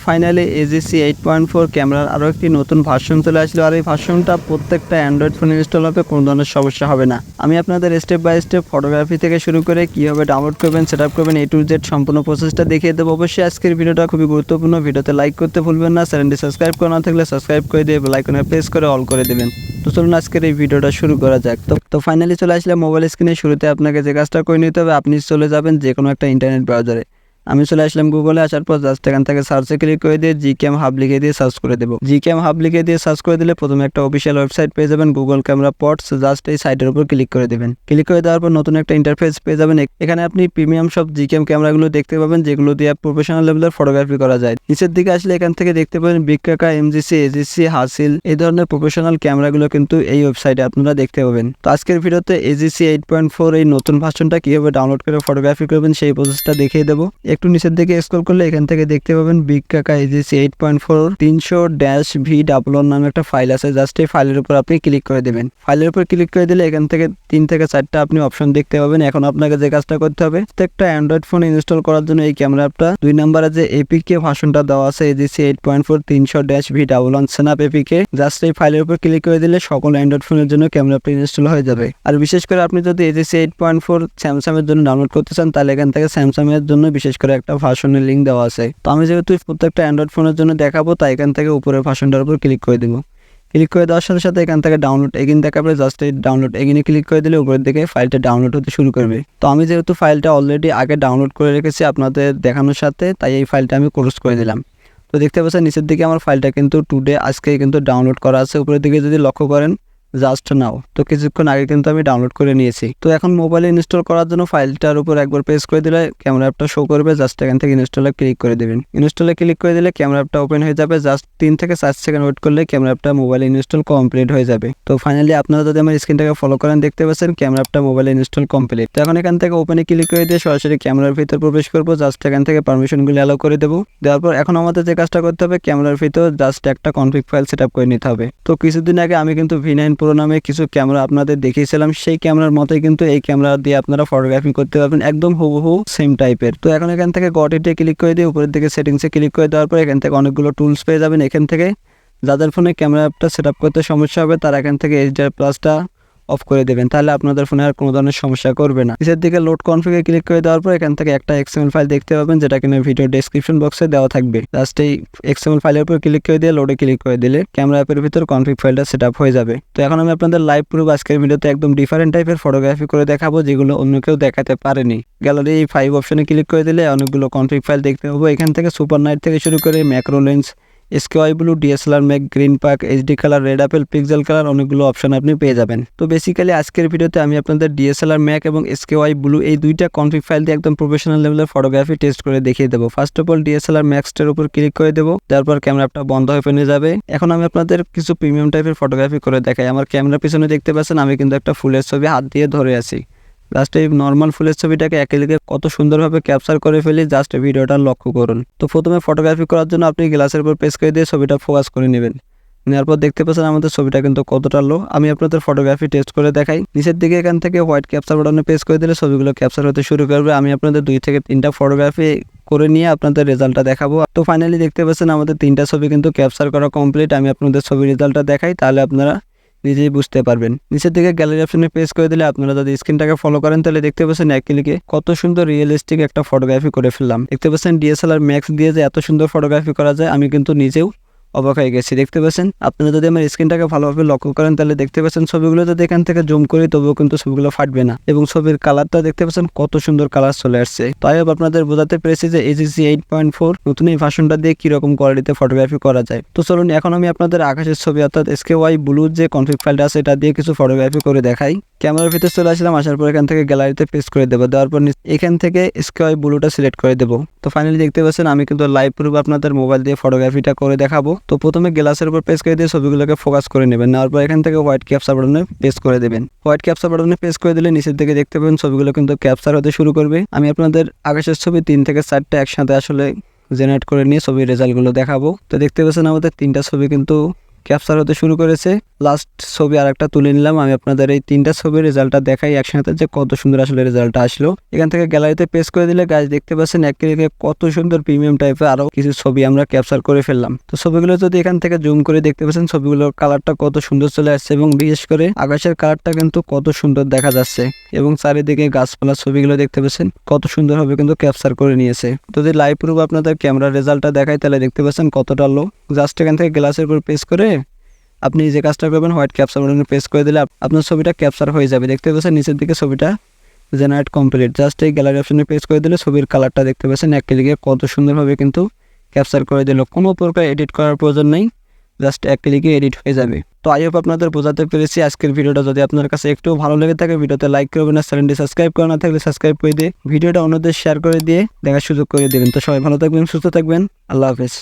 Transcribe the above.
Finally AGC 8.4 ক্যামেরার আরও একটি নতুন ভার্সন চলে আসলো। আর এই ভার্সনটা প্রত্যেকটা অ্যান্ড্রয়েড ফোনে ইনস্টল হবে, কোনো ধরনের সমস্যা হবে না। আমি আপনাদের স্টেপ বাই স্টেপ ফটোগ্রাফি থেকে শুরু করে কীভাবে ডাউনলোড করবেন, সেট আপ করবেন, A to Z সম্পূর্ণ প্রসেসটা দেখিয়ে দেবো। অবশ্যই আজকের ভিডিওটা খুবই গুরুত্বপূর্ণ। ভিডিওতে লাইক করতে ভুলবেন না, চ্যানেলটি সাবস্ক্রাইব করা না থাকলে সাবস্ক্রাইব করে দিয়ে বেল আইকনে প্রেস করে অল করে দেবেন। তো চলুন আজকের এই ভিডিওটা শুরু করা যাক। তো ফাইনালি চলে আসলে মোবাইল স্ক্রিনে। শুরুতে আপনাকে যে কাজটা করে নিতে হবে, আপনি চলে যাবেন যে কোনো একটা ইন্টারনেট ব্রাউজারে। আমি চলে আসলাম গুগলে। আসার পর জাস্ট এখান থেকে সার্চে ক্লিক করে দিয়ে জিক্যাম হাব লিখে দিয়ে সার্চ করে দেবো। জিক্যাম হাব লিখে দিয়ে সার্চ করে দিলে প্রথমে একটা অফিসিয়াল ওয়েবসাইট পেয়ে যাবেন, গুগল ক্যামেরা পটস। জাস্ট এই সাইটের উপর ক্লিক করে দেবেন। ক্লিক করে দেওয়ার পর নতুন একটা ইন্টারফেস পেয়ে যাবেন। এখানে আপনি প্রিমিয়াম সব জিক্যাম ক্যামেরাগুলো দেখতে পাবেন, যেগুলো দিয়ে প্রফেশনাল লেভেলের ফটোগ্রাফি করা যায়। নিচের দিকে আসলে এখান থেকে দেখতে পাবেন বিগ কাকা, MGC, AGC, হাসিল, এই ধরনের প্রফেশনাল ক্যামেরাগুলো কিন্তু এই ওয়েবসাইটে আপনারা দেখতে পাবেন। তো আজকের ভিডিওতে AGC 8.4 এই নতুন ভার্সনটা কীভাবে ডাউনলোড করে ফটোগ্রাফি করবেন সেই প্রসেসটা দেখিয়ে দেবো। একটু নিচের দিকে স্ক্রল করলে এখান থেকে দেখতে পাবেন বিগ কাকা AGC 8.4 300-V11 নামে একটা ফাইল আছে। জাস্ট এই ফাইলের উপর আপনি ক্লিক করে দেবেন। ফাইলের উপর ক্লিক করে দিলে এখান থেকে 3 থেকে 4টা আপনি অপশন দেখতে পাবেন। এখন আপনাকে যে কাজটা করতে হবে, প্রত্যেকটা অ্যান্ড্রয়েড ফোন ইনস্টল করার জন্য এই ক্যামেরা অ্যাপটা 2 নম্বরে যে APK ভার্সনটা দেওয়া আছে AGC 8.4 300-V11 snap APK, just এই ফাইলের উপর ক্লিক করে দিলে সকল অ্যান্ড্রয়েড ফোনের জন্য ক্যামেরা অ্যাপটা ইনস্টল হয়ে যাবে। আর বিশেষ করে আপনি যদি AGC 8.4 স্যামসাং এর জন্য ডাউনলোড করতে চান, তাহলে এখান থেকে স্যামসাং এর জন্য বিশেষ করে একটা ভার্সনের লিঙ্ক দেওয়া আছে। তো আমি যেহেতু প্রত্যেকটা অ্যান্ড্রয়েড ফোনের জন্য দেখাবো, তাই এখান থেকে উপরের ভার্সনটার উপর ক্লিক করে দেবো। ক্লিক করে দেওয়ার সাথে সাথে এখান থেকে ডাউনলোড এগিন দেখাবে। জাস্ট এই ডাউনলোড এগিনে ক্লিক করে দিলে উপরের দিকে ফাইলটা ডাউনলোড হতে শুরু করবে। তো আমি যেহেতু ফাইলটা অলরেডি আগে ডাউনলোড করে রেখেছি আপনাদের দেখানোর সাথে, তাই এই ফাইলটা আমি ক্লোজ করে দিলাম। তো দেখতে পাচ্ছেন নিচের দিকে আমার ফাইলটা কিন্তু টুডে আজকেই কিন্তু ডাউনলোড করা আছে। উপরের দিকে যদি লক্ষ্য করেন জাস্ট নাও, তো কিছুক্ষণ আগে কিন্তু আমি ডাউনলোড করে নিয়েছি। তো এখন মোবাইলে ইনস্টল করার জন্য ফাইলটার উপর একবার প্রেস করে দিলে ক্যামেরা অ্যাপটা শো করবে। জাস্ট এখান থেকে ইনস্টলে ক্লিক করে দেবেন। ইনস্টলে ক্লিক করে দিলে ক্যামেরা অ্যাপটা ওপেন হয়ে যাবে। জাস্ট 3 থেকে 4 সেকেন্ড ওয়েট করলে ক্যামেরা অ্যাপটা মোবাইলে ইনস্টল কমপ্লিট হয়ে যাবে। তো ফাইনালি আপনারা যদি আমার স্ক্রিনটাকে ফলো করেন দেখতে পাচ্ছেন ক্যামেরা অ্যাপটা মোবাইলে ইনস্টল কমপ্লিট। তো এখন এখান থেকে ওপেনে ক্লিক করে দিয়ে সরাসরি ক্যামেরার ভিতর প্রবেশ করবো। জাস্ট এখান থেকে পারমিশনগুলো অ্যালাউ করে দেবো। দেওয়ার পর এখন আমাদের যে কাজটা করতে হবে, ক্যামেরার ভিতর জাস্ট একটা কনফিগ ফাইল সেট আপ করে নিতে হবে। তো কিছুদিন আগে আমি কিন্তু V9 Pro নামে কিছু ক্যামেরা আপনাদের দেখিয়েছিলাম, সেই ক্যামেরার মতোই কিন্তু এই ক্যামেরা দিয়ে আপনারা ফটোগ্রাফি করতে পারবেন, একদম হুবহু সেম টাইপের। তো এখন এখান থেকে গট ইটে ক্লিক করে দিয়ে উপরের দিকে সেটিংসে ক্লিক করে দেওয়ার পর এখান থেকে অনেকগুলো টুলস পেয়ে যাবেন। এখান থেকে যাদের ফোনে ক্যামেরা অ্যাপটা সেট আপ করতে সমস্যা হবে, তারা এখান থেকে HDR+টা অফ করে দেবেন, তাহলে আপনাদের ফোনে আর কোনো ধরনের সমস্যা করবে না। নিচের দিকে লোড কনফিগে ক্লিক করে দেওয়ার পর এখান থেকে একটা XML ফাইল দেখতে পাবেন, যেটা কিনা ভিডিও ডেসক্রিপশন বক্সে দেওয়া থাকবে। জাস্ট এই XML ফাইলের উপর ক্লিক করে দিয়ে লোডে ক্লিক করে দিলে ক্যামেরা অ্যাপের ভিতর কনফিগ ফাইলটা সেট আপ হয়ে যাবে। তো এখন আমি আপনাদের লাইভ প্রুফ আজকের ভিডিওতে একদম ডিফারেন্ট টাইপের ফটোগ্রাফি করে দেখাবো, যেগুলো অন্য কেউ দেখাতে পারেনি। গ্যালারি 5 অপশনে ক্লিক করে দিলে অনেকগুলো কনফিগ ফাইল দেখতে পাবো। এখান থেকে সুপার নাইট থেকে শুরু করে macro lens, SKY blue, DSLR ম্যাক, গ্রিন পাক, HD colour, red apple, pixel colour, অনেকগুলো অপশন আপনি পেয়ে যাবেন। তো বেসিক্যালি আজকের ভিডিওতে আমি আপনাদের DSLR ম্যাক এবং SKY ব্লু এই দুইটা কনফিগ ফাইল দিয়ে একদম প্রফেশনাল লেভেলের ফটোগ্রাফি টেস্ট করে দেখিয়ে দেবো। ফার্স্ট অফ অল DSLR ম্যাক্সটার উপর ক্লিক করে দেবো। তারপর ক্যামেরা অ্যাপটা বন্ধ হয়ে ফেলে যাবে। এখন আমি আপনাদের কিছু প্রিমিয়াম টাইপের ফটোগ্রাফি করে দেখাই। আমার ক্যামেরার পিছনে দেখতে পাচ্ছেন আমি কিন্তু একটা ফুলের ছবি হাত দিয়ে ধরে আছি। জাস্ট এই নর্মাল ফুলের ছবিটাকে একে কত সুন্দরভাবে ক্যাপচার করে ফেলি, জাস্ট ভিডিওটা লক্ষ্য করুন। তো প্রথমে ফটোগ্রাফি করার জন্য আপনি গ্লাসের উপর প্রেস করে দিয়ে ছবিটা ফোকাস করে নেবেন। নেওয়ার পর দেখতে পাচ্ছেন আমাদের ছবিটা কিন্তু কতটা লো। আমি আপনাদের ফটোগ্রাফি টেস্ট করে দেখাই। নিচের দিকে এখান থেকে হোয়াইট ক্যাপচার বাটনে প্রেস করে দিলে ছবিগুলো ক্যাপচার হতে শুরু করবে। আমি আপনাদের 2 থেকে 3টা ফটোগ্রাফি করে নিয়ে আপনাদের রেজাল্টটা দেখাবো। তো ফাইনালি দেখতে পাচ্ছেন আমাদের 3টা ছবি কিন্তু ক্যাপচার করা কমপ্লিট। আমি আপনাদের ছবির রেজাল্টটা দেখাই, তাহলে আপনারা নিজেই বুঝতে পারবেন। নিচের দিকে গ্যালারি অপশনে প্রেস করে দিলে আপনারা যদি স্ক্রিনটাকে ফলো করেন, তাহলে দেখতে পাচ্ছেন এক ক্লিকে কত সুন্দর রিয়েলিস্টিক একটা ফটোগ্রাফি করে ফেললাম। দেখতে পাচ্ছেন DSLR ম্যাক্স দিয়ে যে এত সুন্দর ফটোগ্রাফি করা যায়, আমি কিন্তু নিজেও অবাক হয়ে গেছি। দেখতে পাচ্ছেন আপনারা যদি আমার স্ক্রিনটাকে ভালোভাবে লক্ষ্য করেন, তাহলে দেখতে পাচ্ছেন ছবিগুলো যদি এখান থেকে জুম করি তবুও কিন্তু ছবিগুলো ফাটবে না, এবং ছবির কালারটা দেখতে পাচ্ছেন কত সুন্দর কালার চলে আসছে। তাই আপনাদের বোঝাতে পেরেছি যে AGC 8.4 নতুন এই ভার্সনটা দিয়ে কিরকম কোয়ালিটিতে ফটোগ্রাফি করা যায়। তো চলুন এখন আমি আপনাদের আকাশের ছবি অর্থাৎ SKY ব্লু যে কনফিগ ফাইলটা আছে এটা দিয়ে কিছু ফটোগ্রাফি করে দেখাই। ক্যামেরার ভিতরে চলে আসলাম। আসার পর এখান থেকে গ্যালারিতে প্রেস করে দেবো। দেওয়ার পর এখান থেকে SKY ব্লুটা সিলেক্ট করে দেবো। তো ফাইনালি দেখতে পাচ্ছেন আমি কিন্তু লাইভ প্রুফ আপনাদের মোবাইল দিয়ে ফটোগ্রাফিটা করে দেখাবো। তো প্রথমে গ্লাসের উপর প্রেস করে দিয়ে ছবিগুলোকে ফোকাস করে নেবেন। নেওয়ার পর এখান থেকে হোয়াইট ক্যাপচার বাটনে প্রেস করে দেবেন। হোয়াইট ক্যাপচার বাটনে প্রেস করে দিলে নিচের দিকে দেখতে পাবেন ছবিগুলো কিন্তু ক্যাপচার হতে শুরু করবে। আমি আপনাদের আকাশের ছবি 3 থেকে 4টা একসাথে আসলে জেনারেট করে নিয়ে ছবির রেজাল্টগুলো দেখাবো। তো দেখতে পাচ্ছেন আমাদের 3টা ছবি কিন্তু ক্যাপচার হতে শুরু করেছে। লাস্ট ছবি আর একটা তুলে নিলাম। আমি আপনাদের এই 3টা ছবির রেজাল্টটা দেখাই একসাথে যে কত সুন্দর আসলে রেজাল্টটা আসলো। এখান থেকে গ্যালারিতে পেস্ট করে দিলে গাইজ দেখতে পাচ্ছেন এক ক্লিকে কত সুন্দর প্রিমিয়াম টাইপের আরো কিছু ছবি আমরা ক্যাপচার করে ফেললাম। তো ছবিগুলো যদি এখান থেকে জুম করে দেখতে পাচ্ছেন ছবিগুলোর কালারটা কত সুন্দর চলে আসছে এবং বিশেষ করে আকাশের কালারটা কিন্তু কত সুন্দর দেখা যাচ্ছে এবং চারিদিকে গাছপালার ছবিগুলো দেখতে পাচ্ছেন কত সুন্দরভাবে কিন্তু ক্যাপচার করে নিয়েছে। যদি লাইভ প্রুফ আপনাদের ক্যামেরার রেজাল্টটা দেখায় তাহলে দেখতে পাচ্ছেন কতটা লো। জাস্ট এখান থেকে গ্লাসের উপর পেস্ট করে আপনি যে কাজটা করবেন হোয়াইট ক্যাপচার বাটনে প্রেস করে দিলে আপনার ছবিটা ক্যাপচার হয়ে যাবে। দেখতে পাচ্ছেন নিচের দিকে ছবিটা জেনারেট কমপ্লিট। জাস্ট এই গ্যালারি অপশনে প্রেস করে দিলে ছবির কালারটা দেখতে পাচ্ছেন এক ক্লিকে কত সুন্দরভাবে কিন্তু ক্যাপচার করে দিল। কোনো প্রকার এডিট করার প্রয়োজন নেই, জাস্ট এক ক্লিকে এডিট হয়ে যাবে। তো আই হোপ আপনাদের বোঝাতে পেরেছি। আজকের ভিডিওটা যদি আপনার কাছে একটু ভালো লেগে থাকে ভিডিওতে লাইক করবেন, আর চ্যানেলটি সাবস্ক্রাইব করা না থাকলে সাবস্ক্রাইব করে দিয়ে ভিডিওটা অন্যদের শেয়ার করে দিয়ে দেখার সুযোগ করে দেবেন। তো সবাই ভালো থাকবেন, সুস্থ থাকবেন, আল্লাহ হাফেজ।